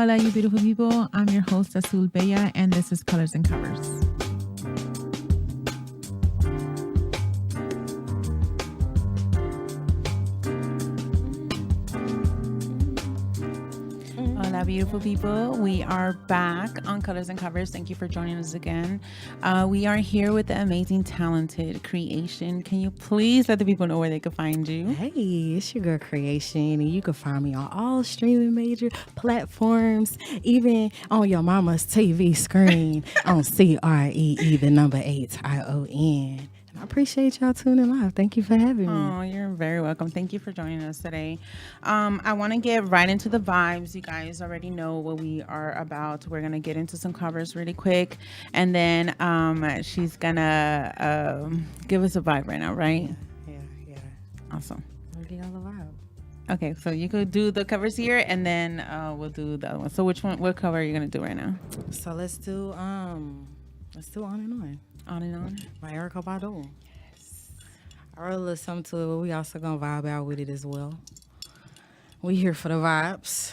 Hola, you beautiful people. I'm your host, Azul Bella, and this is Colors and Covers. Hola, beautiful people. We are back on Colors and Covers. Thank you for joining us again. We are here with the amazing, talented Cree8ion. Can you please let the people know where they can find you? Hey, it's your girl Cree8ion, and you can find me on all streaming major platforms, even on your mama's TV screen on CREE, the number 8ION. I appreciate y'all tuning live. Thank you for having me. Oh, you're very welcome. Thank you for joining us today. I want to get right into the vibes. You guys already know what we are about. We're going to get into some covers really quick. And then she's going to give us a vibe right now, right? Yeah. Awesome. We'll get y'all the vibe. Okay, so you could do the covers here, and then we'll do the other one. So what cover are you going to do right now? So let's do On and On. On and On? By Erykah Badu. Yes. I wrote a little something to it, but we also gonna vibe out with it as well. We here for the vibes.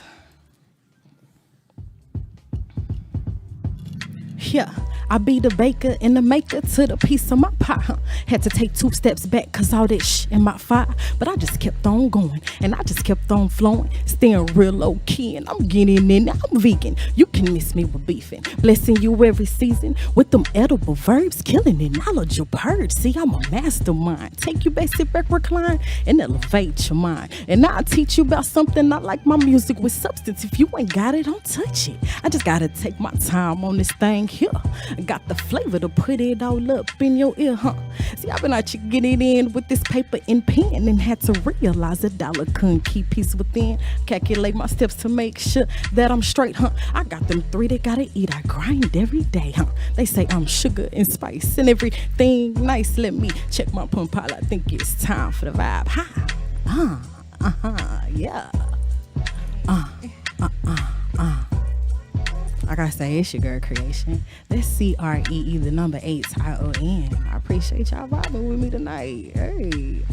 Yeah, I be the baker and the maker to the piece of my pie. Had to take 2 steps back cause all that in my fire. But I just kept on going and I just kept on flowing. Staying real low key and I'm getting in. I'm vegan. You can miss me with beefing. Blessing you every season with them edible verbs. Killing it, knowledge you purge. See, I'm a mastermind. Take you back, sit back, recline and elevate your mind. And I'll teach you about something not like my music with substance. If you ain't got it, don't touch it. I just gotta take my time on this thing here. Got the flavor to put it all up in your ear, huh? See, I've been out here getting in with this paper and pen and had to realize $1 couldn't keep peace within. Calculate my steps to make sure that I'm straight, huh? I got them 3 that gotta eat. I grind every day, huh? They say I'm sugar and spice and everything nice. Let me check my pump pile. I think it's time for the vibe. Yeah. Like I say, it's your girl Cree8ion. That's CREE, the number 8ION. I appreciate y'all vibing with me tonight. Hey,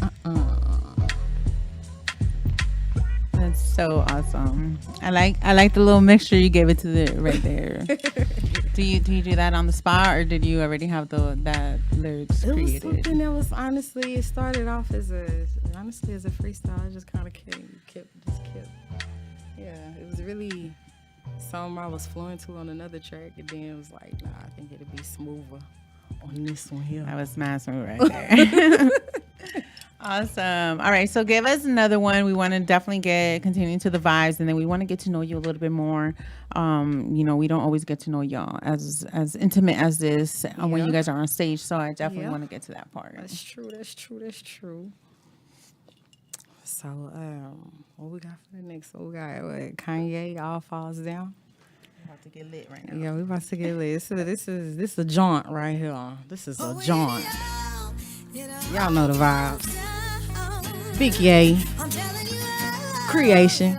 That's so awesome. I like the little mixture you gave it to the right there. Do you do that on the spot, or did you already have that lyrics it was created? something that was honestly, it started off as a freestyle. I just kind of kept. Yeah, it was really something I was flowing to on another track, and then it was like, nah, I think it'd be smoother on this one here. That was smash smooth right there. Awesome. All right, so give us another one. We want to definitely continue to the vibes, and then we want to get to know you a little bit more. We don't always get to know y'all as intimate as this when you guys are on stage. So I definitely want to get to that part. That's true. So, what we got for the next? So we got Kanye, All Falls Down. We're about to get lit right now. Yeah, we about to get lit. So this is a jaunt right here. This is a jaunt. Y'all know the vibes. Big Yay, Cree8ion,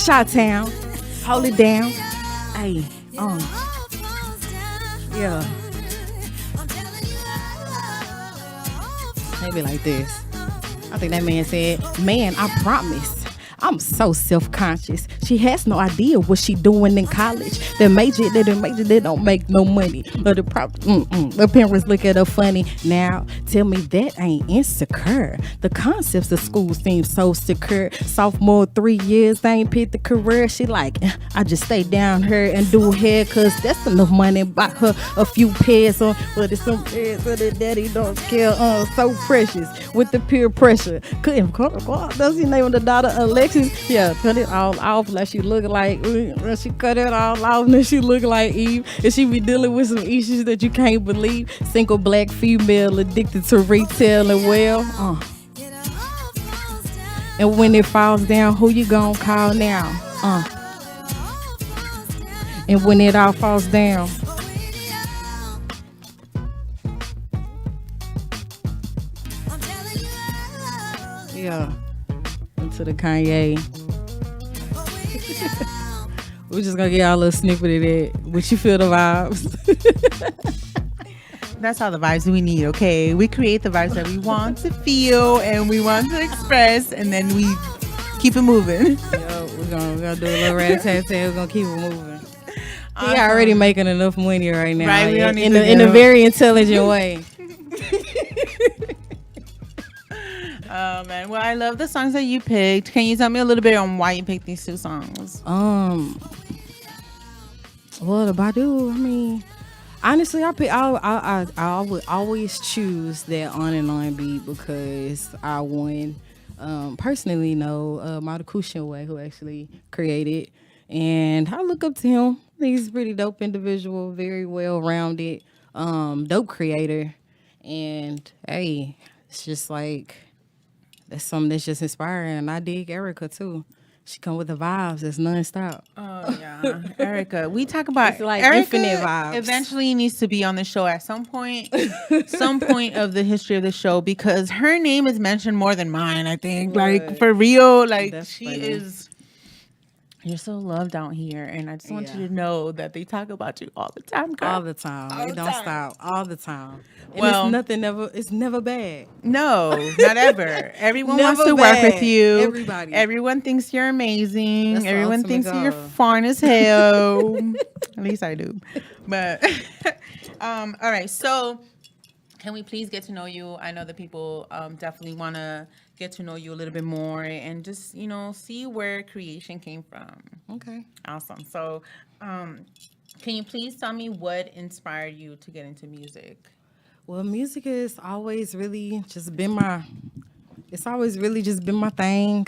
Chi-Town, Hold It Down. Hey, yeah. Maybe like this. I think that man said, "Man, I promise. I'm so self-conscious. She has no idea what she doing in college. The major that don't make no money. But the parents look at her funny. Now, tell me that ain't insecure. The concepts of school seem so secure. Sophomore 3 years, they ain't picked the career. She like, I just stay down here and do hair, cause that's enough money. Buy her a few pairs on, but it's some pairs so that daddy don't care. So precious with the peer pressure. Couldn't does he name the daughter Alexis? Yeah, cut it all off like she look like. She cut it all off and then she look like Eve. And she be dealing with some issues that you can't believe. Single black female addicted to retail and And when it falls down, who you gonna call now? And when it all falls down. Yeah. To the Kanye. We're just gonna get y'all a little snippet of that. But you feel the vibes. That's all the vibes we need, okay? We create the vibes that we want to feel and we want to express, and then we keep it moving. Yo, we're gonna do a little rat-a-tat-tat. We're gonna keep it moving. He Awesome. already making enough money right now. Right, we don't need in a very intelligent way. Oh man, well, I love the songs that you picked. Can you tell me a little bit on why you picked these two songs? Well, the Badu, I mean, honestly, I would always choose that On and On beat because I personally know Madakushin Way, who actually created, and I look up to him. He's a pretty dope individual, very well rounded, dope creator, and hey, it's just like that's something that's just inspiring. And I dig Erica too. She come with the vibes. It's nonstop. Oh yeah, Erica. We talk about It's like Erica infinite vibes. eventually needs to be on the show at some point of the history of the show because her name is mentioned more than mine. I think, like for real, like That's she funny. is. You're so loved out here, and I just want you to know that they talk about you all the time, girl. All the time. All It the don't time. stop. All the time. And Well- it's never bad. No, not ever. Everyone wants Never to work with bad. you. Everybody. Everyone thinks you're amazing. That's the Everyone ultimate thinks you're goal. fine as hell. At least I do. But all right. So can we please get to know you? I know that people definitely want to get to know you a little bit more and just, see where creation came from. Okay. Awesome. So can you please tell me what inspired you to get into music? Well, music has always really just been my thing.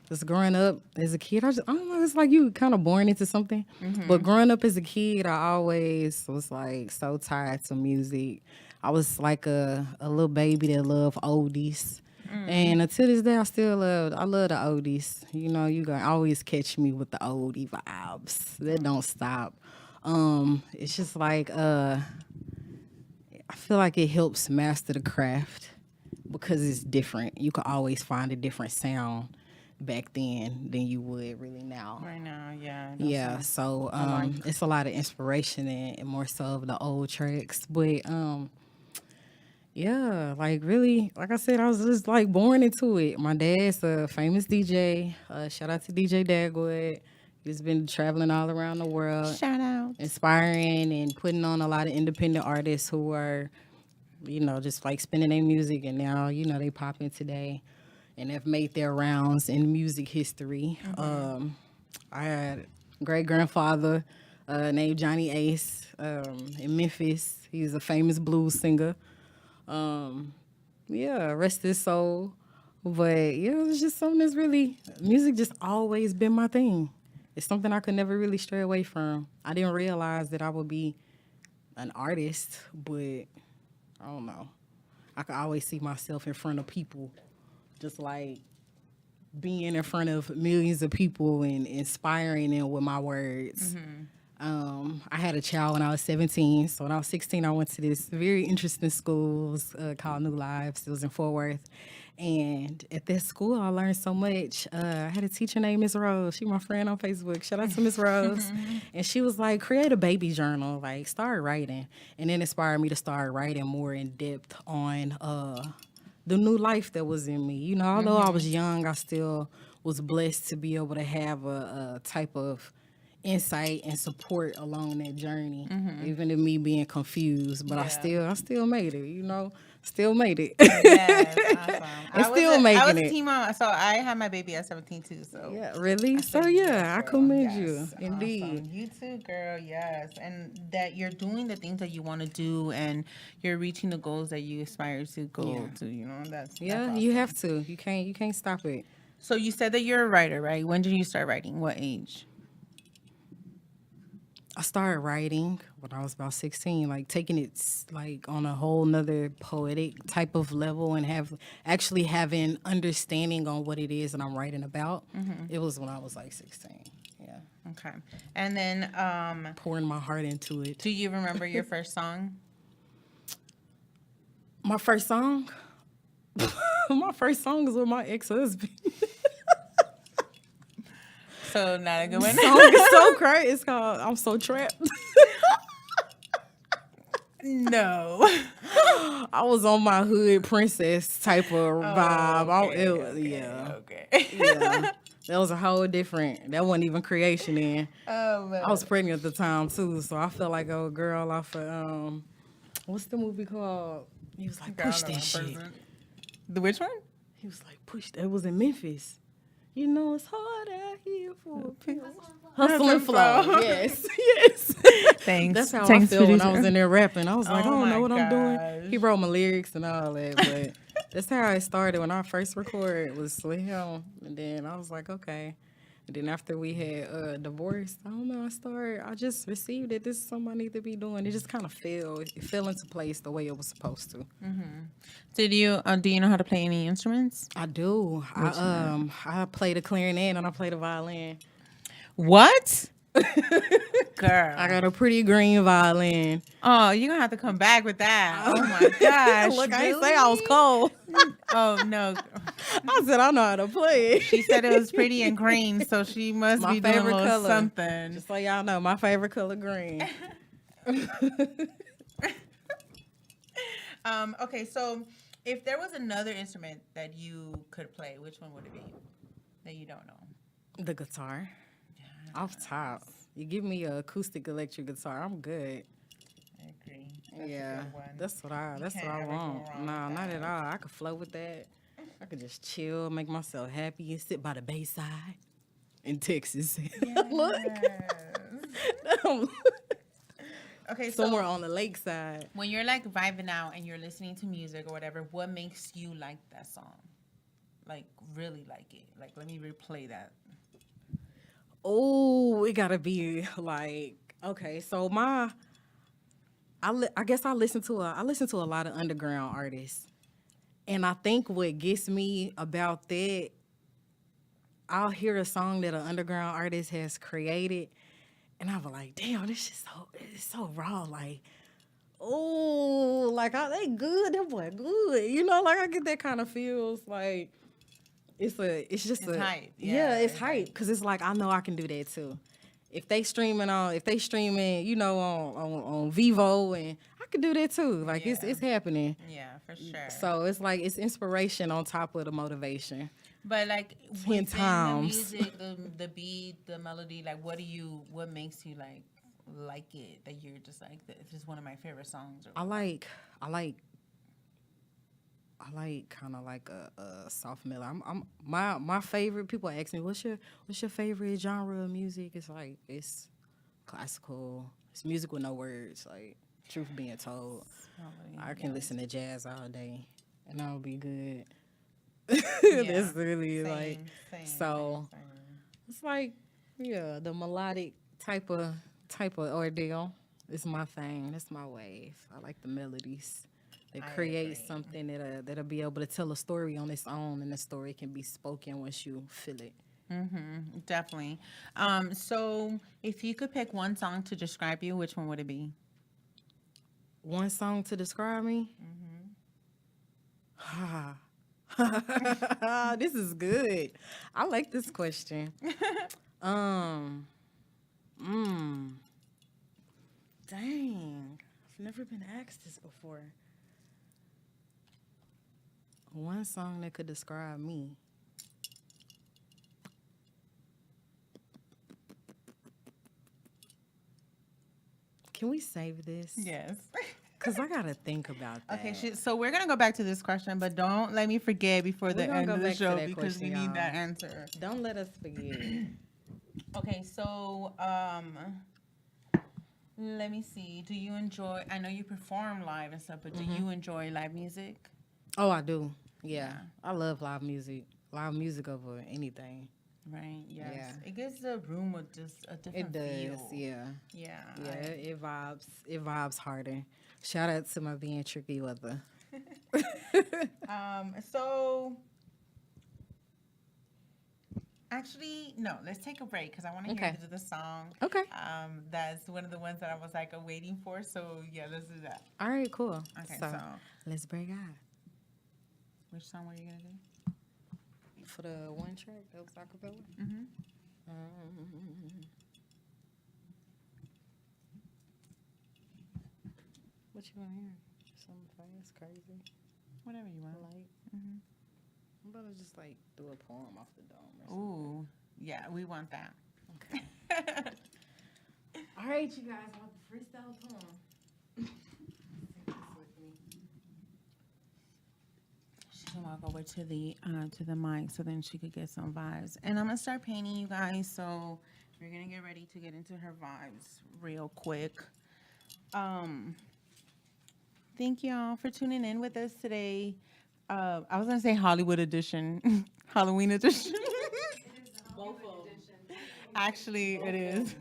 Just growing up as a kid, I don't know, it's like you kind of born into something. But growing up as a kid, I always was like so tied to music. I was like a little baby that loved oldies. And until this day, I love the oldies. You gonna always catch me with the oldie vibes. That don't stop. It's just like I feel like it helps master the craft because it's different. You can always find a different sound back then than you would really now. Right now, yeah. Yeah, so it's a lot of inspiration and more so of the old tracks. But yeah, like really, like I said, I was just like born into it. My dad's a famous DJ. Shout out to DJ Dagwood. He's been traveling all around the world. Shout out. Inspiring and putting on a lot of independent artists who are, just like spinning their music, and now, they popping today and have made their rounds in music history. I had a great grandfather named Johnny Ace in Memphis. He's a famous blues singer. Rest his soul. But yeah, it's just something that's really, music just always been my thing. It's something I could never really stray away from. I didn't realize that I would be an artist, but I don't know. I could always see myself in front of people, just like being in front of millions of people and inspiring them with my words. I had a child when I was 17. So when I was 16, I went to this very interesting school called New Lives. It was in Fort Worth. And at that school, I learned so much. I had a teacher named Miss Rose. She my friend on Facebook. Shout out to Miss Rose. And she was like, create a baby journal. Like, start writing. And then inspired me to start writing more in depth on the new life that was in me. Although I was young, I still was blessed to be able to have a type of insight and support along that journey, even in me being confused. But I still made it, still made it. Yes, awesome. I'm still making I was it. a teen mom, so I had my baby at 17 too. So Yeah, really? So I commend you, indeed. Awesome. You too, girl. Yes, and that you're doing the things that you want to do, and you're reaching the goals that you aspire to go to. That's awesome. You have to. You can't stop it. So you said that you're a writer, right? When did you start writing? What age? I started writing when I was about 16, like taking it like on a whole nother poetic type of level and having understanding on what it is that I'm writing about. It was when I was like 16. Yeah. Okay. And then Pouring my heart into it. do you remember your first song? My first song? My first song is with my ex-husband. So not a good one. Song is so crazy. It's called I'm So Trapped. No. I was on my hood princess type of vibe. Okay. Yeah. Okay. Yeah. That was a whole different. That wasn't even creation then. Oh, I was pregnant at the time too, so I felt like a girl off of what's the movie called? He was like, push that shit. The which one? He was like, push that. It was in Memphis. You know it's hard out here for a pill. Hustle and flow. Yes, yes. Thanks. That's how Thanks, I feel when producer. I was in there rapping. I was like, I Oh don't know my what I'm doing. gosh. He wrote my lyrics and all that, but that's how it started when I first recorded was with him. And then I was like, okay. And then after we had divorced, I don't know, I just received it. This is something I need to be doing. It just kind of it fell into place the way it was supposed to. Do you know how to play any instruments? I do. I play the clarinet and I play the violin. What? Girl. I got a pretty green violin. Oh, you're gonna have to come back with that. Oh my gosh. Look, I didn't really? say I was cold. Oh no. I said I know how to play. She said it was pretty and green, so she must My be doing a favorite little color. something. Just so y'all know, my favorite color green. Okay, so if there was another instrument that you could play, which one would it be that you don't know? The guitar. Off top. You give me an acoustic electric guitar, I'm good. I agree. That's a Yeah, good one. that's what I can't ever go want. wrong No, with not that. at all. I could flow with that. I could just chill, make myself happy, and sit by the bayside in Texas. Look, Okay, so somewhere on the lakeside. when you're like vibing out and you're listening to music or whatever, what makes you like that song? Like really like it. Like let me replay that. Oh, it gotta be like okay. So I guess I listen to a lot of underground artists, and I think what gets me about that, I'll hear a song that an underground artist has created, and I'll be like, damn, it's so raw. Like, oh, like they good, that boy good. You know, like I get that kind of feels like. It's hype. Yeah, it's it's hype because it's like I know I can do that too. If they streaming, you know, on Vivo, and I can do that too. Like it's happening. Yeah, for sure. So it's like it's inspiration on top of the motivation. But like 10 within times. the music, the beat, the melody, like what makes you like it that you're just like this is one of my favorite songs? Or I like kind of like a soft melody. My favorite. People ask me, what's your favorite genre of music? It's like it's classical. It's music with no words. Like truth being told, I can listen to jazz all day and I'll be good. That's really same. It's like the melodic type of ordeal is my thing. That's my wave. I like the melodies. That create something that'll be able to tell a story on its own, and the story can be spoken once you feel it. Definitely. So if you could pick one song to describe you, which one would it be? One song to describe me? This is good. I like this question. Dang. I've never been asked this before. One song that could describe me. Can we save this? Yes. Because I got to think about that. Okay, so we're going to go back to this question, but don't let me forget before the gonna end go of the back to show that because we question, need y'all. that answer. Don't let us forget. Okay, so let me see. Do you enjoy, I know you perform live and stuff, but do you enjoy live music? Oh, I do. Yeah. I love live music. Live music over anything. Right, yes. Yeah. It gives the room just a different It does, feel. yeah. Yeah. Yeah, it vibes. It vibes harder. Shout out to my being tricky weather. So actually, no, let's take a break because I want to hear Okay. the song. Okay. That's one of the ones that I was like waiting for. So yeah, let's do that. All right, cool. Okay, So, so let's break out. which song were you gonna do? For the one track, that was acapella. Mm-hmm. What you want to hear? Something fast, crazy, Whatever you want. light. Mm-hmm. I'm about to just like do a poem off the dome or something. Ooh, Yeah, we want that. Okay. All right, you guys, I want the freestyle poem. She can walk over to the mic so then she could get some vibes. And I'm gonna start painting, you guys. So we're gonna get ready to get into her vibes real quick. Um, Thank y'all for tuning in with us today. I was gonna say Hollywood edition, Halloween edition. Both of them. Actually, it is.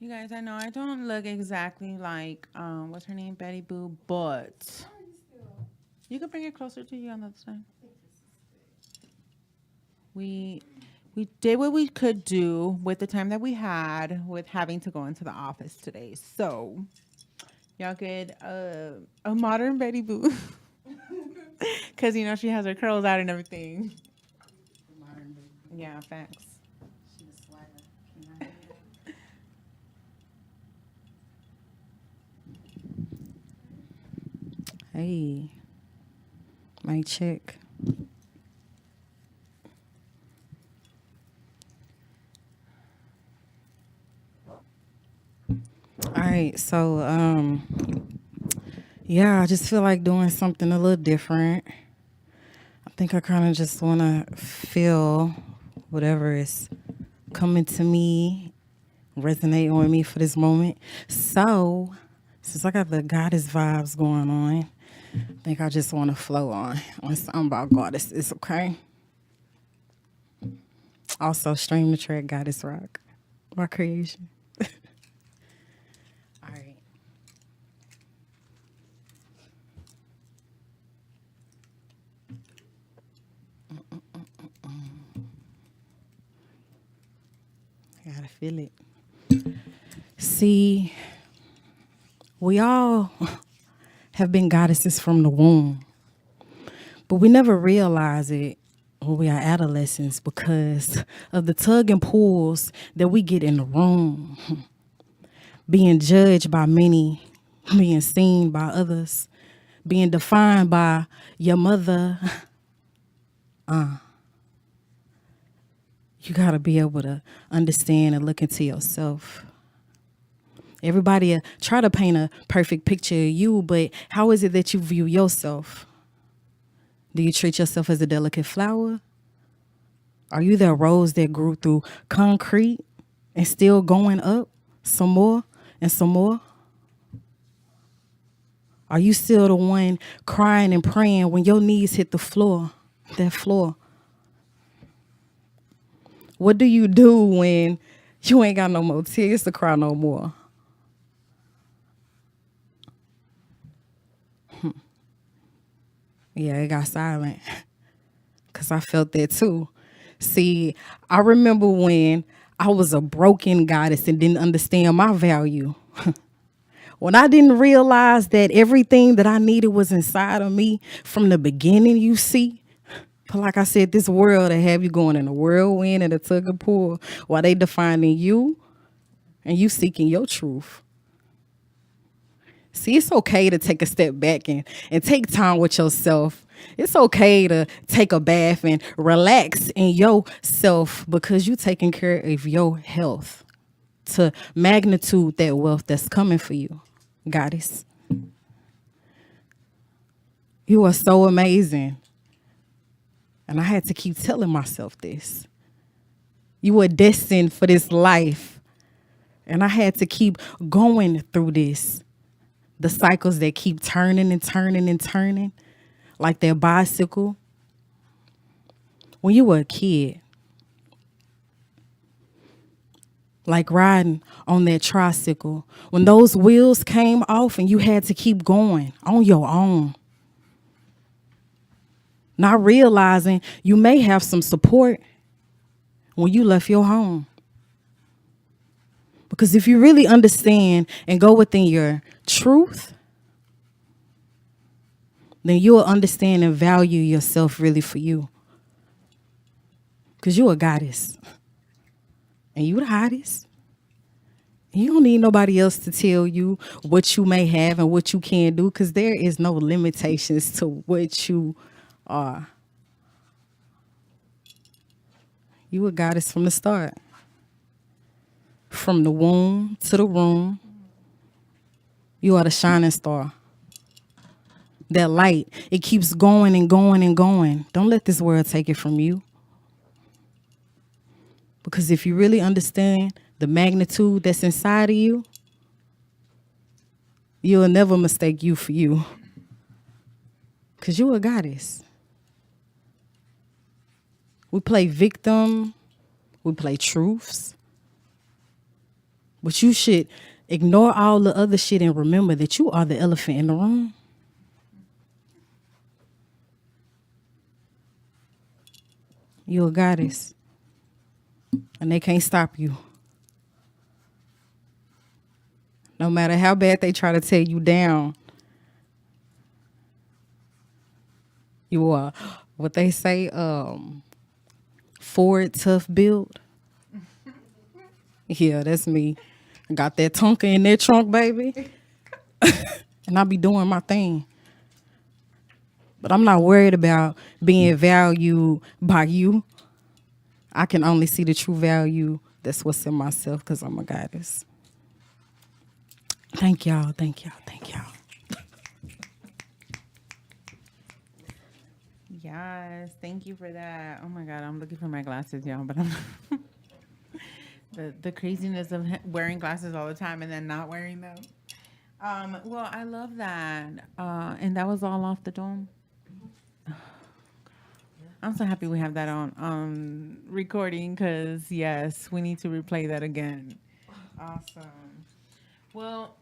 You guys, I know I don't look exactly like what's her name, Betty Boo, but you can bring it closer to you on the other side. We we did what we could do with the time that we had with having to go into the office today. So y'all get a modern Betty Boo. Cause you know she has her curls out and everything. Yeah, facts. Hey, mic check. All right, so yeah, I just feel like doing something a little different. I think I kind of just want to feel whatever is coming to me, resonating with me for this moment. So, since I got the goddess vibes going on, I think I just want to flow on something about goddesses, okay? Also, stream the track Goddess Rock by Cree8ion. All right. I gotta feel it. See, we all have been goddesses from the womb, but we never realize it when we are adolescents because of the tug and pulls that we get in the room, being judged by many, being seen by others, being defined by your mother. You gotta be able to understand and look into yourself. Everybody try to paint a perfect picture of you, but how is it that you view yourself? Do you treat yourself as a delicate flower? Are you that rose that grew through concrete and still going up some more and some more? Are you still the one crying and praying when your knees hit the floor, that floor? What do you do when you ain't got no more tears to cry no more? Yeah, it got silent because I felt that too. See, I remember when I was a broken goddess and didn't understand my value. When I didn't realize that everything that I needed was inside of me from the beginning, you see. But like I said, this world, they have you going in a whirlwind and a tug of pull while they defining you and you seeking your truth. See, it's okay to take a step back and take time with yourself. It's okay to take a bath and relax in yourself because you taking care of your health to magnitude that wealth that's coming for you, goddess. You are so amazing. And I had to keep telling myself this. You were destined for this life. And I had to keep going through this. The cycles that keep turning and turning and turning, like that bicycle. When you were a kid, like riding on that tricycle, when those wheels came off and you had to keep going on your own, not realizing you may have some support when you left your home. Because if you really understand and go within your truth, then you'll understand and value yourself really for you. Because you a goddess. And you the hottest. You don't need nobody else to tell you what you may have and what you can do, because there is no limitations to what you are. You a goddess from the start. From the womb to the room, you are the shining star. That light, it keeps going and going and going. Don't let this world take it from you. Because if you really understand the magnitude that's inside of you, you'll never mistake you for you. Because you're a goddess. We play victim. We play truths. But you should ignore all the other shit and remember that you are the elephant in the room. You're a goddess. And they can't stop you. No matter how bad they try to tear you down, you are what they say, forward tough build. Yeah, that's me. I got that Tonka in that trunk, baby. And I be doing my thing. But I'm not worried about being valued by you. I can only see the true value that's what's in myself, because I'm a goddess. Thank y'all, thank y'all, thank y'all. Yes, thank you for that. Oh my God, I'm looking for my glasses, y'all, but I'm the craziness of wearing glasses all the time and then not wearing them. Well, I love that. And that was all off the dome. I'm so happy we have that on recording, because yes, we need to replay that again. Awesome. Well,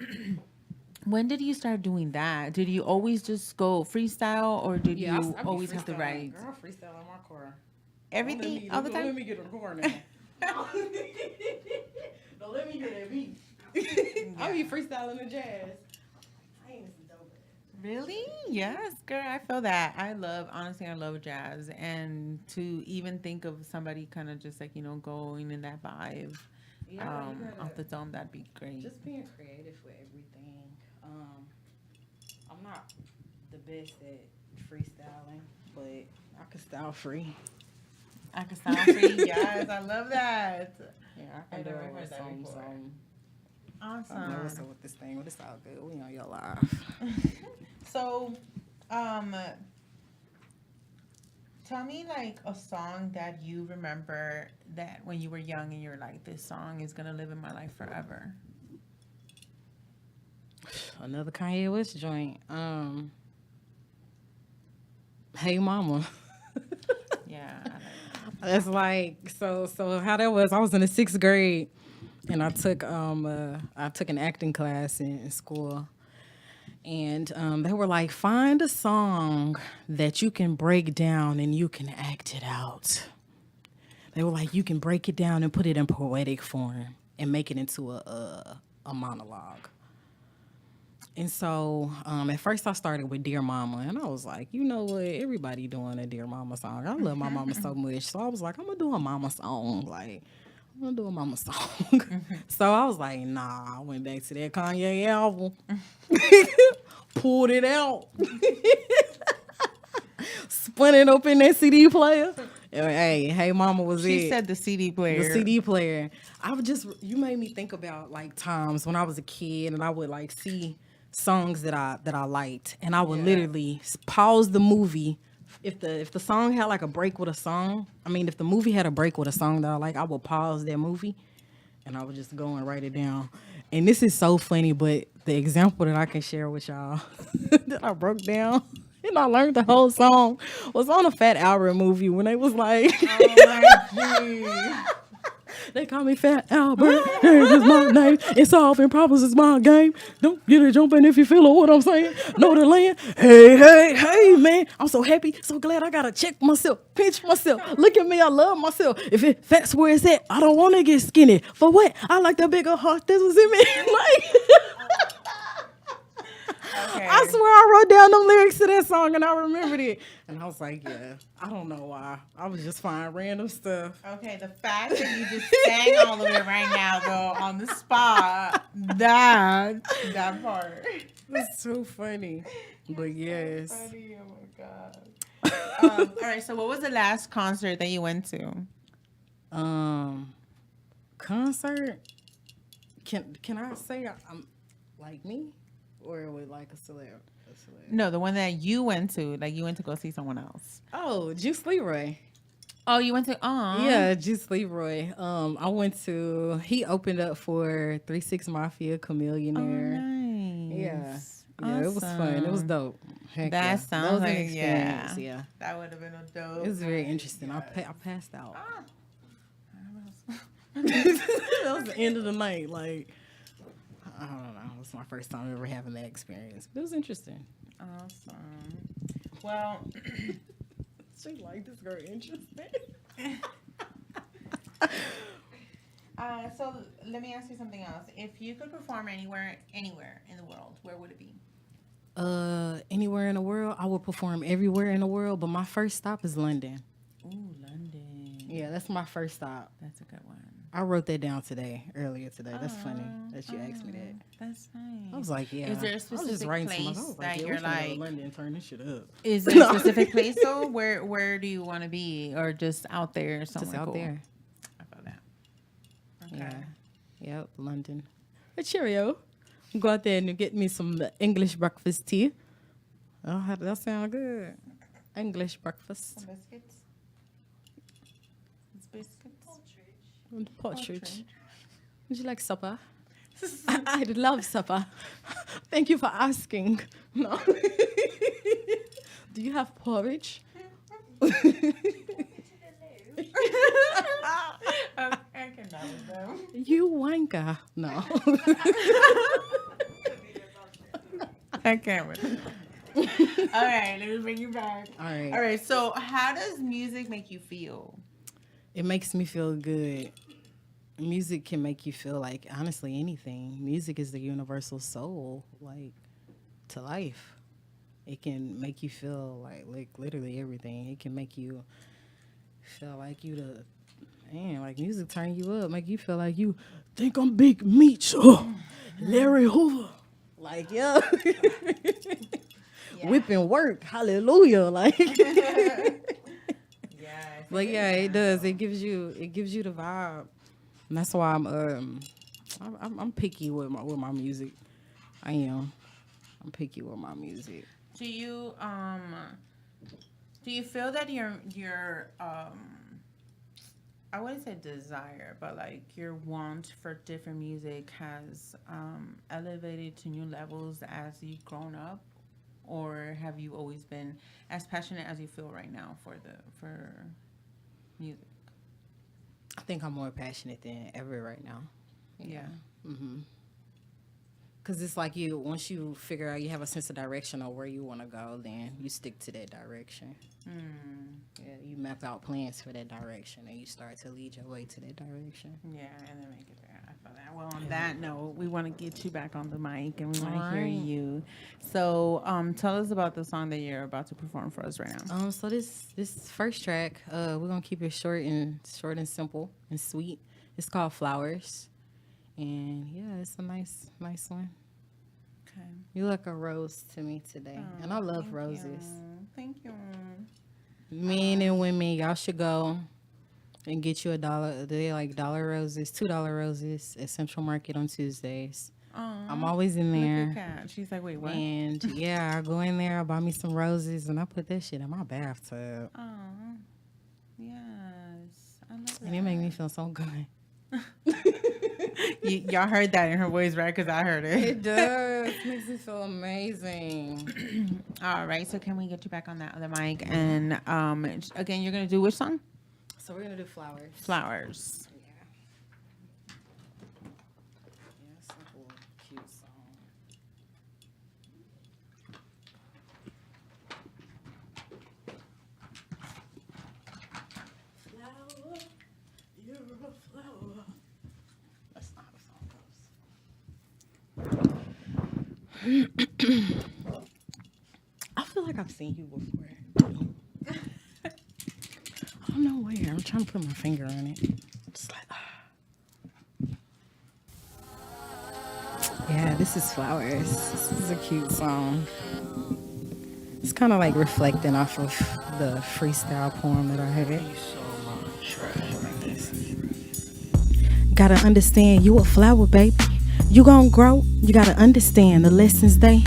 when did you start doing that? Did you always just go freestyle, or did you always have to write? Girl, freestyle in my car. Everything all the time? Let me get a car now. Don't let me get that beat. I be freestyling the jazz. I ain't so dope. Really? Yes, girl, I feel that. Honestly, I love jazz. And to even think of somebody kind of just like, going in that vibe off the dome, that'd be great. Just being creative with everything. I'm not the best at freestyling, but I can style free. I can style free. Yes, I love that. Yeah, I can do it with some. Awesome. I don't know what's up with this thing, but it's all good. We on your live. So, tell me like a song that you remember that when you were young and you're like, this song is gonna live in my life forever. Another Kanye West joint. Hey Mama. Yeah. That's like so how that was, I was in the 6th grade and I took an acting class in school. And they were like, find a song that you can break down and you can act it out. They were like, you can break it down and put it in poetic form and make it into a monologue. And so at first I started with Dear Mama, and I was like, you know what? Everybody doing a Dear Mama song. I love my mama so much. So I was like, I'm going to do a mama song. Like, I'm going to do a mama song. So I was like, nah. I went back to that Kanye album. Pulled it out. Spun it up in that CD player. Hey Mama was She it. said the CD player. The CD player. You made me think about like times when I was a kid and I would like see songs that I liked, and I would literally pause the movie. If the song had like a break with a song, if the movie had a break with a song that I like, I would pause that movie and I would just go and write it down. And this is so funny, but the example that I can share with y'all that I broke down and I learned the whole song was on a Fat Albert movie when they was like, oh my God. They call me Fat Albert. That is my name. And solving problems is my game. Don't get it jumping if you feel what I'm saying. Know the land. Hey, man. I'm so happy, so glad I got to check myself, pinch myself. Look at me. I love myself. If fat's where it's at, I don't want to get skinny. For what? I like the bigger heart that was in me. Okay. I swear I wrote down them lyrics to that song and I remembered it. And I was like, yeah, I don't know why. I was just finding random stuff. Okay, the fact that you just sang all of it right now, though, on the spot, that part. That's so funny. But yes. Funny, oh my god. All right, so what was the last concert that you went to? Concert? Can I say I'm like me? Or with like a celeb? No, the one that you went to. Like, you went to go see someone else. Oh, Juice Leroy. Oh, you went to, Yeah, Juice Leroy. I went to, he opened up for 3-6 Mafia, Oh, Chameleonaire. nice. Yeah. Yeah, it was fun. It was dope. Heck That yeah. sounds was an like, experience, yeah. yeah. That would have been a dope. It was very interesting. Yes. I passed out. Ah. That was the end of the night. Like, I don't know. It was my first time ever having that experience. But it was interesting. Awesome. Well, She like this girl interesting. so let me ask you something else. If you could perform anywhere in the world, where would it be? Anywhere in the world, I would perform everywhere in the world, but my first stop is London. Ooh, London. Yeah, that's my first stop. That's a good one. I wrote that down earlier today. That's funny that you asked me that. That's nice. I was like, yeah. Is there a I was just specific writing to place myself, that yeah, you're we finna go to like- London and turn this shit up. Is there a specific place though? Where do you want to be, or just out there somewhere? Just out cool? there. I feel that. Okay. Yeah. Yep, London. A Cheerio. Go out there and get me some English breakfast tea. Oh, that sound good. English breakfast. Some biscuits. It's biscuits. And partridge. Would you like supper? I'd love supper. Thank you for asking. No. Do you have porridge? I cannot with them. You wanker. No. I can't with them. All right, let me bring you back. All right. All right. So, how does music make you feel? It makes me feel good. Music can make you feel like, honestly, anything. Music is the universal soul, like, to life. It can make you feel like literally everything. It can make you feel like like music turn you up, make you feel like you think I'm Big Meech or Larry Hoover. Like, yeah. Whipping work. Hallelujah. Like, Yes. but yeah, it does. It gives you the vibe. And that's why I'm picky with my music. I am. I'm picky with my music. Do you feel that your I wouldn't say desire, but like your want for different music has elevated to new levels as you've grown up, or have you always been as passionate as you feel right now for music? I think I'm more passionate than ever right now. Yeah. Mm-hmm. Because it's like once you figure out you have a sense of direction on where you want to go, then you stick to that direction. Yeah, you map out plans for that direction, and you start to lead your way to that direction. Yeah, and then make it there. I feel that. Well, on that note, we want to get you back on the mic, and we want to hear you. So, tell us about the song that you're about to perform for us right now. So this first track, we're gonna keep it short and simple and sweet. It's called Flowers, and yeah, it's a nice one. Okay. You look a rose to me today, and I love Thank roses. you. Thank you. Men and women, y'all should go and get you $1. They like $1 roses, $2 roses at Central Market on Tuesdays. I'm always in Look there. at Kat. She's like, wait, what? And yeah, I go in there, I buy me some roses, and I put that shit in my bathtub. Oh, yes. I love that. And it make me feel so good. Y'all heard that in her voice, right? Because I heard it. It does. It makes me feel amazing. All right. So can we get you back on that other mic? And again, you're going to do which song? So we're going to do Flowers. Flowers. Yeah. Yeah, simple, cute song. Flower, you're a flower. That's not how the song goes. seen you before. I don't know where. I'm trying to put my finger on it. It's like, yeah, this is Flowers. This is a cute song. It's kind of like reflecting off of the freestyle poem that I had. Gotta understand you a flower, baby. You gon' grow. You gotta understand the lessons they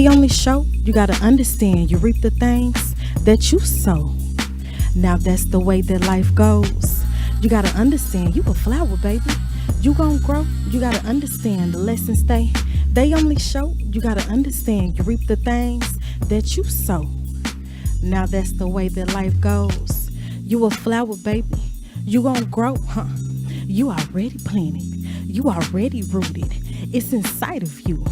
only show. You gotta understand you reap the things that you sow. Now that's the way that life goes. You gotta understand you a flower, baby. You gon' grow. You gotta understand the lessons they only show. You gotta understand you reap the things that you sow. Now that's the way that life goes. You a flower, baby. You gon' grow, huh? You already planted. You already rooted. It's inside of you.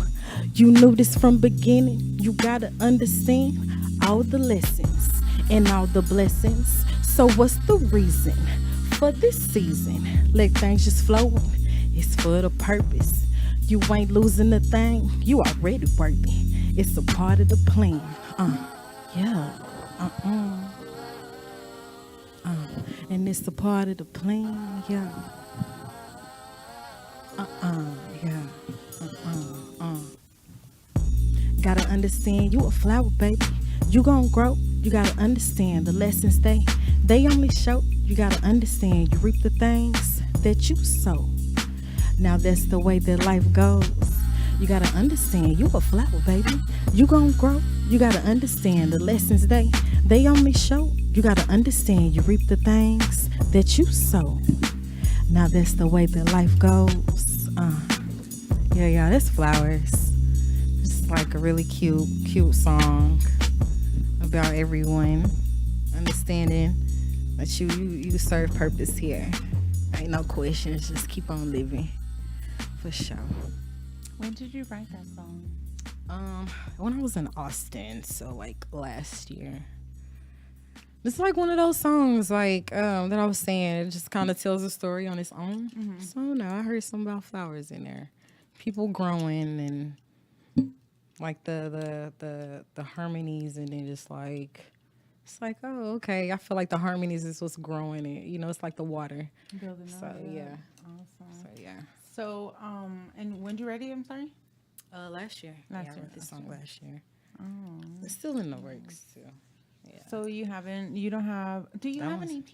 You knew this from beginning. You gotta understand all the lessons and all the blessings. So what's the reason for this season? Let things just flow. It's for the purpose. You ain't losing a thing. You already worthy. It's a part of the plan. Yeah. And it's a part of the plan. Yeah. Yeah. Gotta understand you a flower, baby. You gon' grow. You gotta understand the lessons they only show. You gotta understand you reap the things that you sow. Now that's the way that life goes. You gotta understand you a flower, baby. You gon' grow. You gotta understand the lessons they only show. You gotta understand you reap the things that you sow. Now that's the way that life goes. Yeah, that's Flowers. It's like a really cute song about everyone understanding that you serve purpose here. Ain't no questions, just keep on living. For sure. When did you write that song? When I was in Austin, so like last year. It's like one of those songs like that I was saying, it just kind of tells a story on its own. Mm-hmm. So no, I heard something about flowers in there. People growing and like the harmonies, and then just like it's like, oh, okay. I feel like the harmonies is what's growing it. You know, it's like the water. Building so up, yeah. Awesome. So yeah. So and when did you write it? I'm sorry. Last year. I wrote this song last year. Oh. It's still in the works too. Yeah. So you don't have, do you have an EP?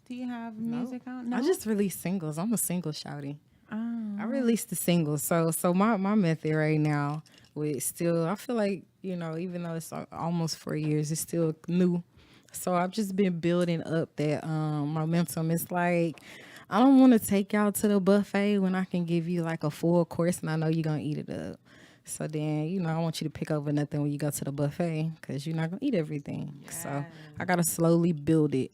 Do you have music out? No? I just released singles. I'm a single shouty. Oh. I released the singles. So my method right now with still, I feel like, you know, even though it's almost 4 years, it's still new. So I've just been building up that momentum. It's like, I don't want to take y'all to the buffet when I can give you like a full course and I know you're going to eat it up. So then, you know, I want you to pick over nothing when you go to the buffet because you're not going to eat everything. Yes. So I got to slowly build it.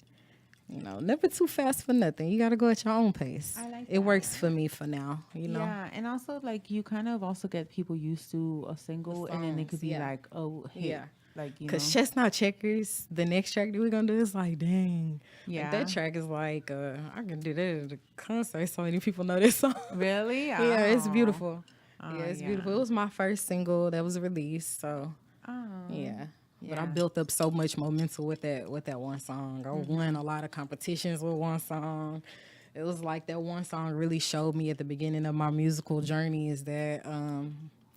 You know, never too fast for nothing. You got to go at your own pace. I like it works for me for now, you know. Yeah, and also, like, you kind of also get people used to a single, and then it could be like, oh, hey. Yeah. Like, you know. Because Chestnut Checkers, the next track that we're going to do is like, dang. Yeah. Like, that track is like, I can do that at a concert. So many people know this song. Really? Yeah, it's beautiful. Yeah, it's beautiful. It was my first single that was released, so yeah. But I built up so much momentum with that one song. I won a lot of competitions with one song. It was like that one song really showed me at the beginning of my musical journey is that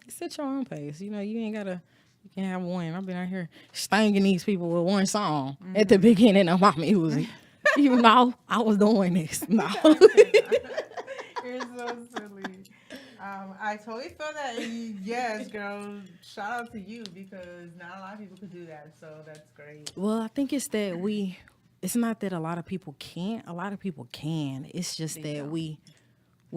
set your own pace. You know, you can have one. I've been out here stinging these people with one song at the beginning of my music. You know, I was doing this. No. You're so silly. I totally feel that. Yes, girl. Shout out to you because not a lot of people could do that. So that's great. Well, I think it's that it's not that a lot of people can't. A lot of people can. It's just that we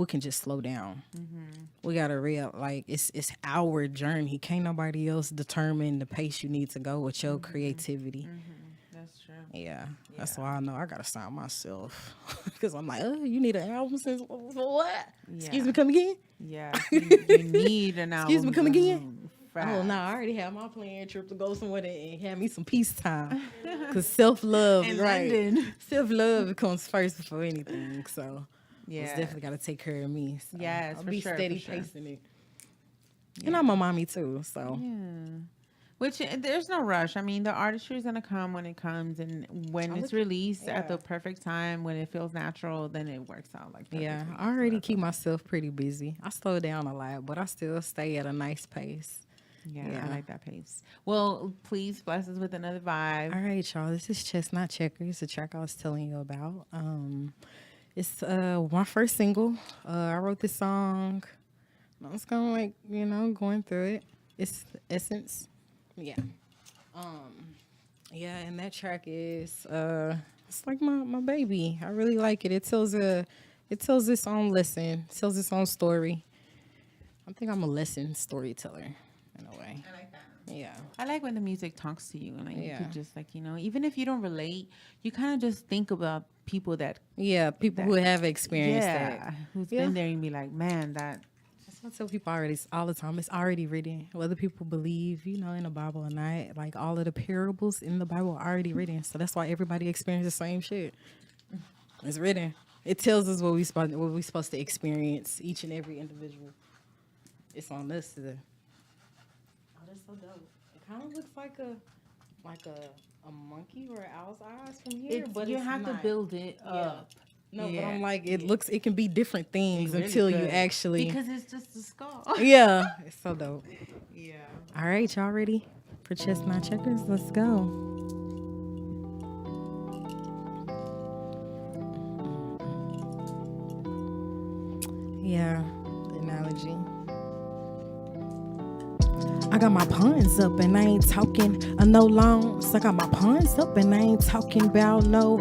can just slow down. Mm-hmm. We got to like it's our journey. Can't nobody else determine the pace you need to go with your creativity. Mm-hmm. That's true. Yeah, that's why I know I gotta sign myself because I'm like, you need an album since what? Yeah. Excuse me, come again? Yeah, you need an album. Excuse me, come again? Oh no, I already have my planned trip to go somewhere and have me some peace time. Cause self-love, right? Self-love comes first before anything. So it's definitely gotta take care of me. So yes, I'll be sure, steady pacing it. Yeah. And I'm a mommy too, so yeah. Which there's no rush. I mean, the artistry is gonna come when it comes, and when I it's look, released at yeah. the perfect time, when it feels natural, then it works out like Yeah, perfectly. I So already that's keep awesome. myself pretty busy. I slow down a lot, but I still stay at a nice pace. Yeah, I Yeah. like that pace. Well, please bless us with another vibe. All right, y'all. This is Chestnut Checkers, the track I was telling you about. It's my first single. I wrote this song. I was kind of like, going through it. It's Essence. Yeah. Yeah, and that track is it's like my baby. I really like it. It tells its own lesson. It tells its own story. I think I'm a lesson storyteller in a way. I like that. Yeah. I like when the music talks to you, and like you Yeah. could just like even if you don't relate, you kind of just think about people Yeah, people that who have experienced that. yeah, who's Yeah. been there, and be like, man, that That's what I tell people already all the time. It's already written. Whether people believe, in the Bible or not, like all of the parables in the Bible are already written. So that's why everybody experiences the same shit. It's written. It tells us what we supposed to experience, each and every individual. It's on us to. Oh, that's so dope. It kind of looks like a monkey or an owl's eyes from here, but you it's have to not. build it Yeah. up. No, but Yeah. I'm like, it can be different things Really until you good. actually. because it's just a skull. Yeah, it's so dope. Yeah. All right, y'all ready for Chestnut Checkers? Let's go. Yeah, the analogy. I got my puns up and I ain't talking no loans. I got my puns up and I ain't talking about no.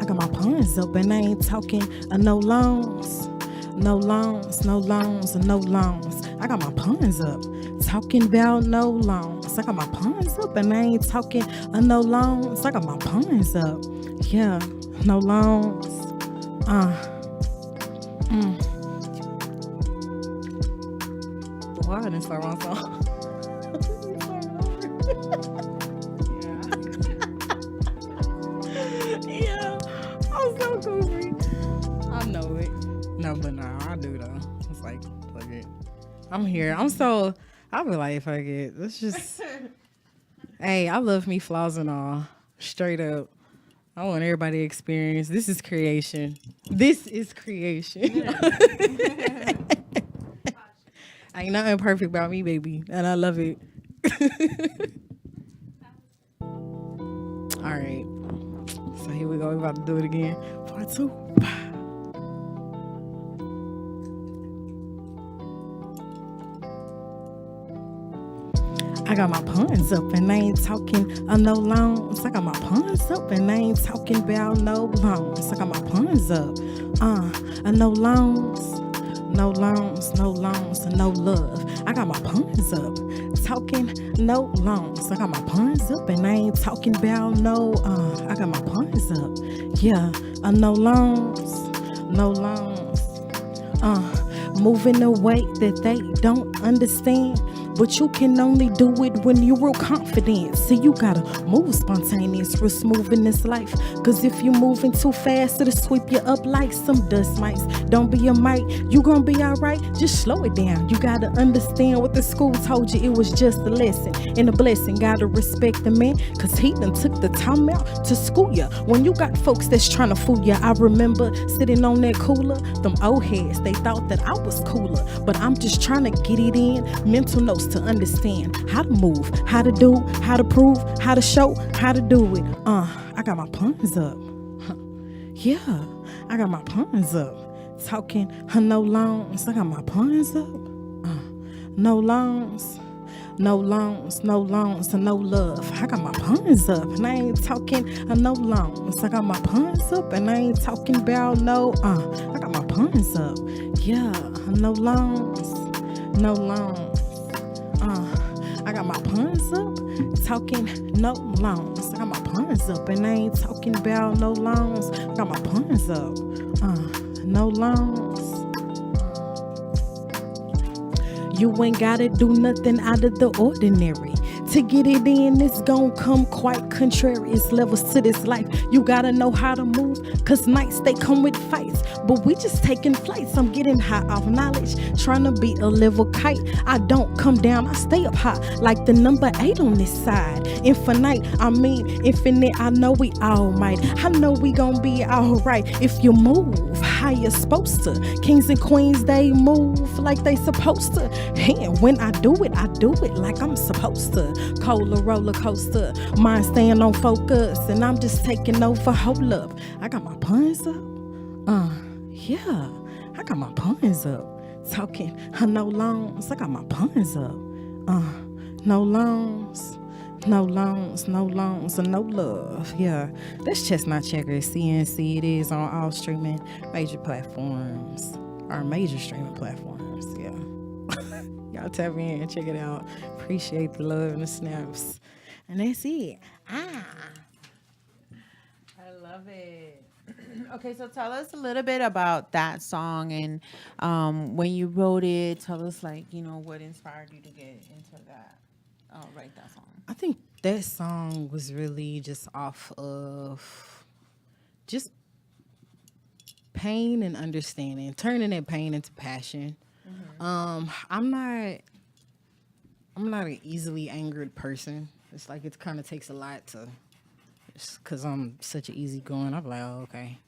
I got my puns up and I ain't talking no loans. No loans, no loans, no loans. I got my puns up, talking about no loans. I got my puns up and I ain't talking no loans. I got my puns up, yeah, no loans. Why I didn't start my song? Yeah, I'm so goofy. I know it. No, but no, I do though. It's like, fuck it. I'm here. I'll be like, fuck it. Let's just. Hey, I love me flaws and all. Straight up. I want everybody to experience. This is creation. This is creation. Ain't nothing perfect about me, baby. And I love it. All right. So here we go. We're about to do it again. Part 2. I got my puns up and I ain't talking no loans. I got my puns up and I ain't talking about no loans. I got my puns up, no loans, no loans, no loans, and no love. I got my puns up, talking no loans. I got my puns up and I ain't talking about no. I got my puns up, yeah, no loans, no loans. Moving the way that they don't understand. But you can only do it when you're real confident. See, you gotta move spontaneous, real smooth in this life. Cause if you're moving too fast, it'll sweep you up like some dust mites. Don't be a mite, you gonna be alright. Just slow it down. You gotta understand what the school told you. It was just a lesson and a blessing. Gotta respect the man, cause he done took the time out to school ya. When you got folks that's trying to fool ya, I remember sitting on that cooler. Them old heads, they thought that I was cooler. But I'm just trying to get it in. Mental notes to understand how to move, how to do, how to prove, how to show, how to do it. I got my puns up. Yeah, I got my puns up. Talking no loans. I got my puns up. No loans. No loans, no loans, and no love. I got my puns up, and I ain't talking no loans. I got my puns up, and I ain't talking about no. I got my puns up, yeah. No loans, no loans. I got my puns up, talking no loans. I got my puns up, and I ain't talking about no loans. I got my puns up, no loans. You ain't gotta do nothing out of the ordinary To get it in, it's gon' come quite contrary. It's levels to this life. You gotta know how to move, cause nights they come with fights. But we just taking flights. I'm getting high off knowledge, trying to be a level kite. I don't come down, I stay up high, like the number 8 on this side. Infinite, I mean infinite. I know we all might. I know we gon' be alright if you move how you're supposed to. Kings and queens, they move like they supposed to. And when I do it like I'm supposed to. Cola roller coaster, mind staying on focus, and I'm just taking over. Hold up, I got my puns up. Yeah, I got my puns up. Talking, no loans, I got my puns up. No loans, no loans, no loans, and no love. Yeah, that's Chestnut Checkers, CNC. It is on all streaming major platforms, or major streaming platforms. Yeah. Y'all tap in and check it out. Appreciate the love and the snaps. And that's it. I love it. Okay, so tell us a little bit about that song and when you wrote it. Tell us, like, what inspired you to get into that, write that song. I think that song was really just off of just pain and understanding, turning that pain into passion. I'm not an easily angered person. It's like it kind of takes a lot to, because I'm such an easygoing. I'm like, oh, okay,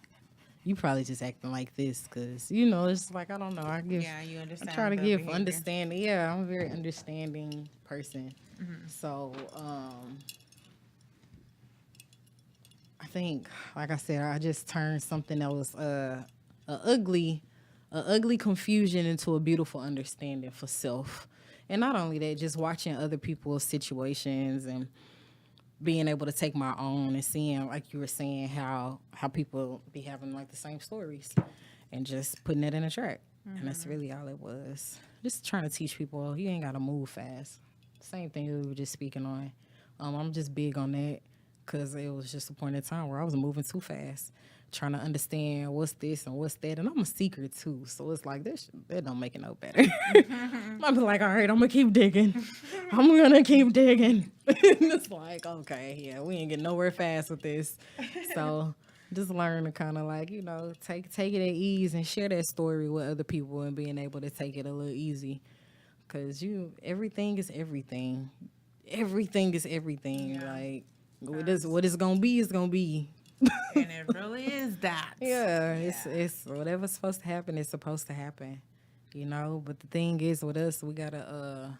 you probably just acting like this, because it's like, I don't know. You understand. I try to the give behavior. understanding. Yeah, I'm a very understanding person. So I think, like I said, I just turned something that was a ugly confusion into a beautiful understanding for self. And not only that, just watching other people's situations and being able to take my own and seeing, like you were saying, how people be having like the same stories and just putting it in a track. And that's really all it was. Just trying to teach people you ain't got to move fast. Same thing we were just speaking on. I'm just big on that because it was just a point in time where I was moving too fast, trying to understand what's this and what's that. And I'm a seeker too, so it's like that don't make it no better. I'm like, all right, I'm gonna keep digging. I'm gonna keep digging. It's like, okay, yeah, we ain't getting nowhere fast with this. So just learn to kind of like, take it at ease and share that story with other people and being able to take it a little easy. Cause everything is everything. Everything is everything. Yeah. Like what it's gonna be is gonna be. And it really is that. Yeah, it's whatever's supposed to happen is supposed to happen. But the thing is with us, we gotta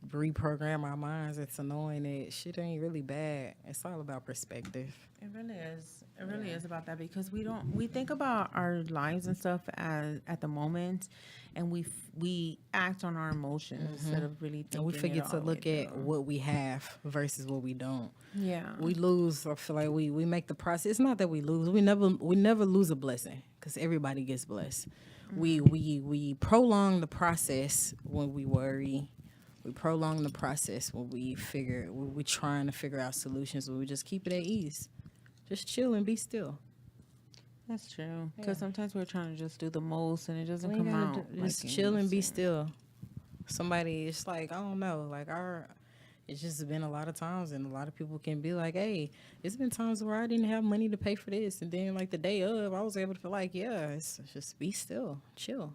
reprogram our minds into knowing that shit ain't really bad. It's all about perspective. It really is. It really is about that, because we think about our lives and stuff at the moment, and we act on our emotions instead of really thinking. And we forget to look at what we have versus what we don't. Yeah. We lose. I feel like we make the process. It's not that we lose. We never lose a blessing, because everybody gets blessed. We prolong the process when we worry. We prolong the process when we're trying to figure out solutions, when we just keep it at ease. Just chill and be still. That's true. Because sometimes we're trying to just do the most and it doesn't come out. Just chill and be still. Somebody, it's like, I don't know, like it's just been a lot of times, and a lot of people can be like, hey, it's been times where I didn't have money to pay for this, and then like the day of, I was able to feel like, it's just be still, chill.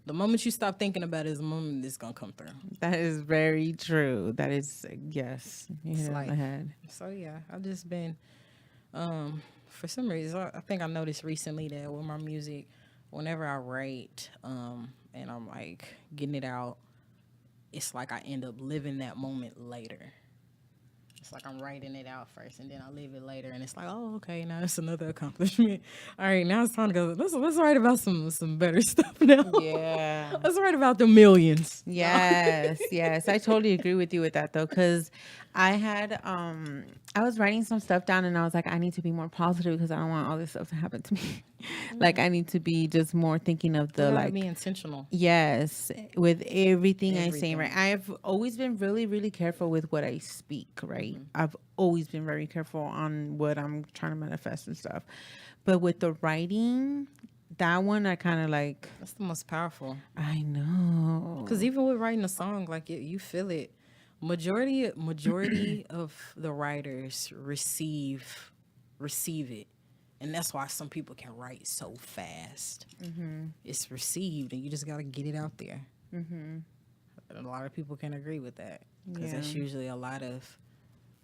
The moment you stop thinking about it is the moment it's gonna come through. That is very true. That is, yes, you hit it on the head. So yeah, I've just been, for some reason, I think I noticed recently that with my music, whenever I write, and I'm like getting it out, it's like I end up living that moment later. It's like I'm writing it out first, and then I live it later, and it's like, oh, okay, now it's another accomplishment. All right, now it's time to go. Let's write about some better stuff now. Yeah. Let's write about the millions. Yes, yes. I totally agree with you with that, though, because I had I was writing some stuff down, and I was like, I need to be more positive because I don't want all this stuff to happen to me. Like, I need to be just more thinking of the, like, be intentional. Yes, with everything I say, right? I have always been really, really careful with what I speak, right? I've always been very careful on what I'm trying to manifest and stuff. But with the writing, That one I kind of like. That's the most powerful. I know. Because even with writing a song, like you feel it. Majority of the writers receive it, and that's why some people can write so fast. It's received, and you just got to get it out there. And a lot of people can agree with that because that's usually a lot of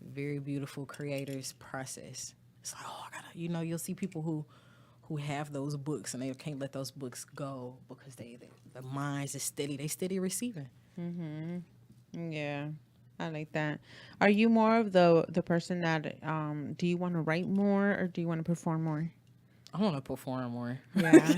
very beautiful creators' process. It's like, oh, I gotta, you'll see people who have those books and they can't let those books go because the minds is steady. They steady receiving. Yeah, I like that. Are you more of the person that do you want to write more or do you want to perform more? I want to perform more. Yeah.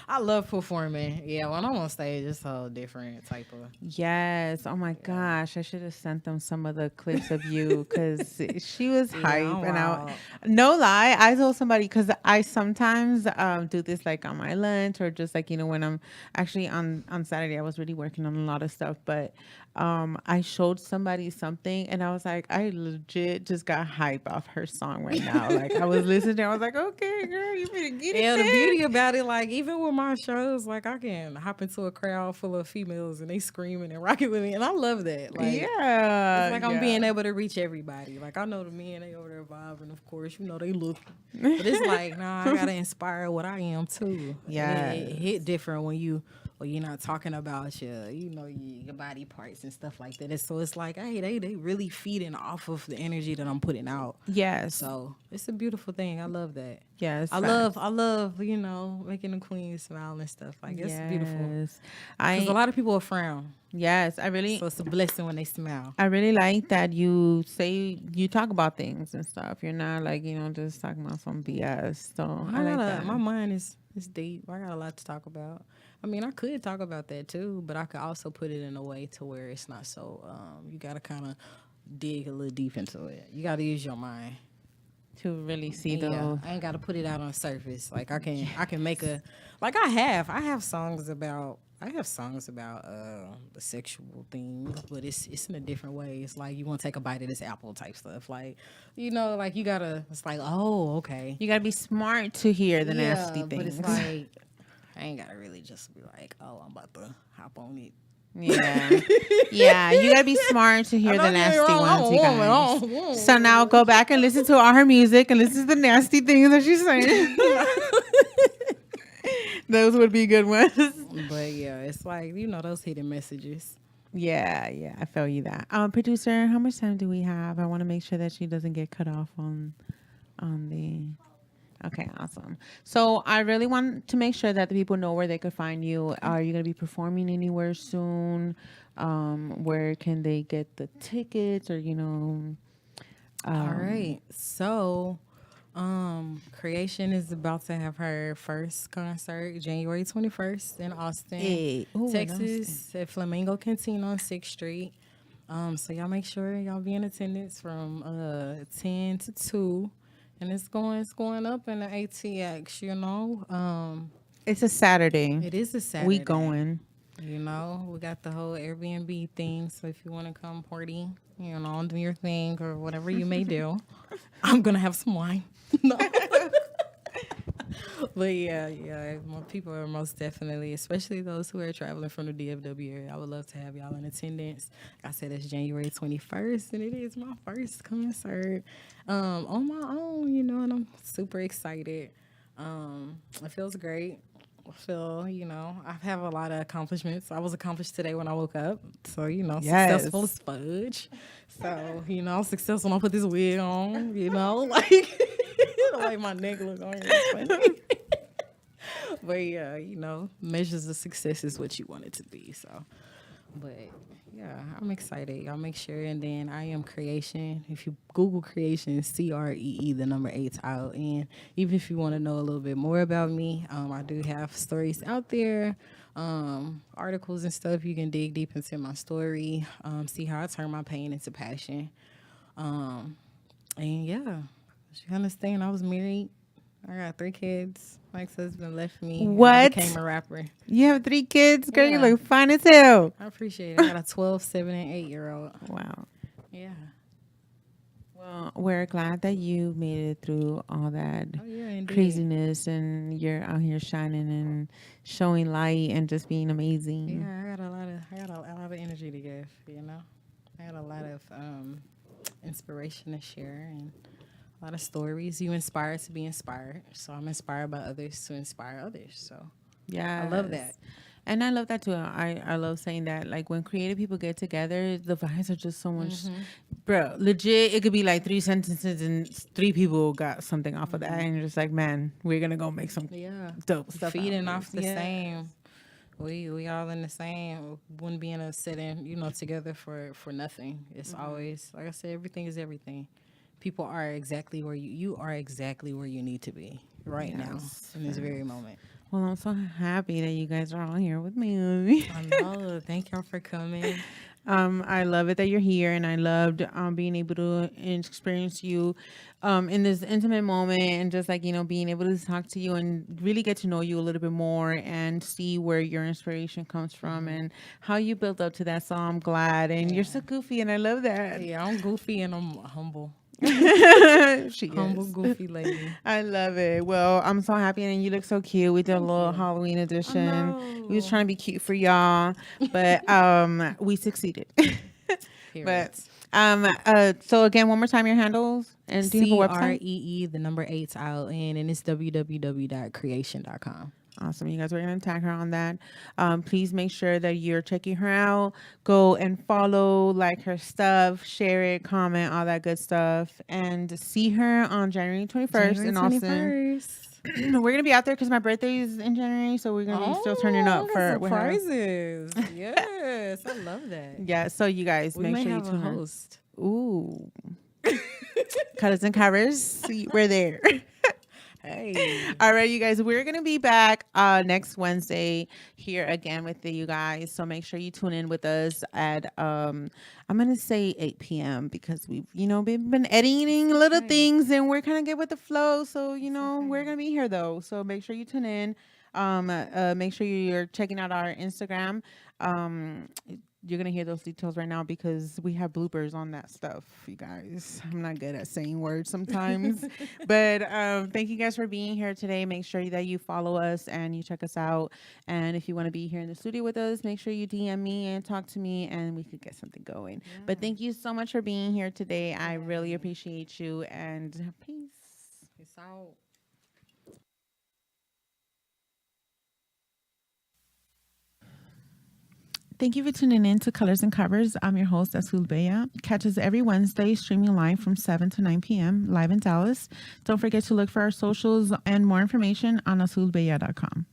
I love performing. Yeah, when I'm on stage, it's a different type of. Yes. Oh my gosh, I should have sent them some of the clips of you because she was hype. I'm And wild. no lie, I told somebody because I sometimes do this like on my lunch or just like when I'm actually on Saturday, I was really working on a lot of stuff, but I showed somebody something and I was like, I legit just got hype off her song right now. Like I was listening, I was like, okay, girl, you better get it. Yeah, the there. beauty about it, like even with my shows, like I can hop into a crowd full of females and they screaming and rocking with me, and I love that. Like, Yeah. it's like I'm being able to reach everybody. Like I know the men, they over there vibing, of course, they look, but it's like, nah, I gotta inspire what I am too. Yeah. It hit different when you're not talking about your body parts and stuff like that. So it's like, hey, they really feeding off of the energy that I'm putting out. Yes. So it's a beautiful thing. I love that. Yes. I love, making the queen smile and stuff. Like, it's beautiful. Because a lot of people will frown. Yes, So it's a blessing when they smile. I really like that you talk about things and stuff. You're not like, just talking about some BS. So I like that. My mind is deep. I got a lot to talk about. I mean, I could talk about that too, but I could also put it in a way to where it's not so, you got to kind of dig a little deep into it. You got to use your mind. To really see I ain't got to put it out on the surface. Like I can make I have songs about the sexual things, but it's in a different way. It's like you want to take a bite of this apple type stuff. Like, like you gotta. It's like, oh, okay. You gotta be smart to hear the nasty things. But it's like I ain't gotta really just be like, oh, I'm about to hop on it. Yeah. Yeah, you gotta be smart to hear the nasty ones, you guys. So now go back and listen to all her music and listen to the nasty things that she's saying. Those would be good ones. But yeah, it's like, those hidden messages. Yeah, I feel you that. Producer, how much time do we have? I want to make sure that she doesn't get cut off on the. Okay, awesome. So I really want to make sure that the people know where they could find you. Are you going to be performing anywhere soon? Where can they get the tickets or, All right. So, Cree8ion is about to have her first concert January 21st in Austin, Texas, at Flamingo Canteen on 6th Street. So y'all make sure y'all be in attendance from 10 to 2. And it's going up in the ATX, It's a Saturday. It is a Saturday. We going. We got the whole Airbnb thing. So if you want to come party, do your thing or whatever you may do, I'm going to have some wine. No. But yeah, people are most definitely, especially those who are traveling from the DFW area. I would love to have y'all in attendance. Like I said, it's January 21st, and it is my first concert on my own, and I'm super excited. It feels great. I feel, I have a lot of accomplishments. I was accomplished today when I woke up. So, successful as fudge. So, I'm successful when I put this wig on, like my neck look on here. But yeah, measures of success is what you want it to be. So, but yeah, I'm excited. Y'all make sure. And then I am Cree8ion. If you Google Cree8ion, CREE, the number 8ION. Even if you want to know a little bit more about me, I do have stories out there, articles and stuff. You can dig deep into my story, see how I turn my pain into passion. And yeah, you understand, I was married. I got 3 kids. My ex-husband left me. What? I became a rapper. You have 3 kids? Girl, Yeah. you look fine as hell. I appreciate it. I got a 12, 7, and 8-year-old. Wow. Yeah. Well, we're glad that you made it through all that Oh yeah, indeed. craziness and you're out here shining and showing light and just being amazing. Yeah, I got a lot of energy to give. You know, I got a lot of inspiration to share and a lot of stories. You inspire to be inspired, so I'm inspired by others to inspire others. So I love Yes. that. And I love that too. I love saying that. Like when creative people get together, the vibes are just so much, bro. Legit, it could be like three sentences and three people got something off of that, and you're just like, man, we're gonna go make some Yeah, dope stuff out of feeding off this. the Yeah. same. We all in the same. Wouldn't be in a setting, together for nothing. It's always like I said, everything is everything. People are exactly where you are exactly where you need to be right now Yes. in this very moment. Well, I'm so happy that you guys are all here with me. I know. Thank y'all for coming. I love it that you're here, and I loved being able to experience you in this intimate moment, and just like being able to talk to you and really get to know you a little bit more, and see where your inspiration comes from and how you built up to that. So I'm glad, and you're so goofy, and I love that. Yeah, I'm goofy and I'm humble. She Humble, is. goofy lady. I love it. Well, I'm so happy, and you look so cute. We did a little Halloween edition. We was know. trying to be cute for y'all, but we succeeded. Period. But so again, one more time, your handles, and do you have a website? CREE, the number 8's out, and it's www.creation.com. Awesome. You guys are going to tag her on that. Please make sure that you're checking her out. Go and follow, like her stuff, share it, comment, all that good stuff. And see her on January 21st in Austin. 21st. We're going to be out there because my birthday is in January. So we're going to be still turning up for with her. surprises. Yes, I love that. Yeah. So you guys, We make may sure you have a tune in. host. Ooh. Cutters and covers. See, we're there. Hey. All right, you guys, we're going to be back next Wednesday here again with you guys. So make sure you tune in with us at, I'm going to say 8 p.m. because we've, been editing little things and we're kind of good with the flow. So, we're going to be here though. So make sure you tune in. Make sure you're checking out our Instagram. You're going to hear those details right now because we have bloopers on that stuff, you guys. I'm not good at saying words sometimes. But thank you guys for being here today. Make sure that you follow us and you check us out. And if you want to be here in the studio with us, make sure you DM me and talk to me and we could get something going. Yeah. But thank you so much for being here today. I really appreciate you, and peace. Peace out. Thank you for tuning in to Colors and Covers. I'm your host, Azul Bea. Catch us every Wednesday, streaming live from 7 to 9 p.m. live in Dallas. Don't forget to look for our socials and more information on azulbea.com.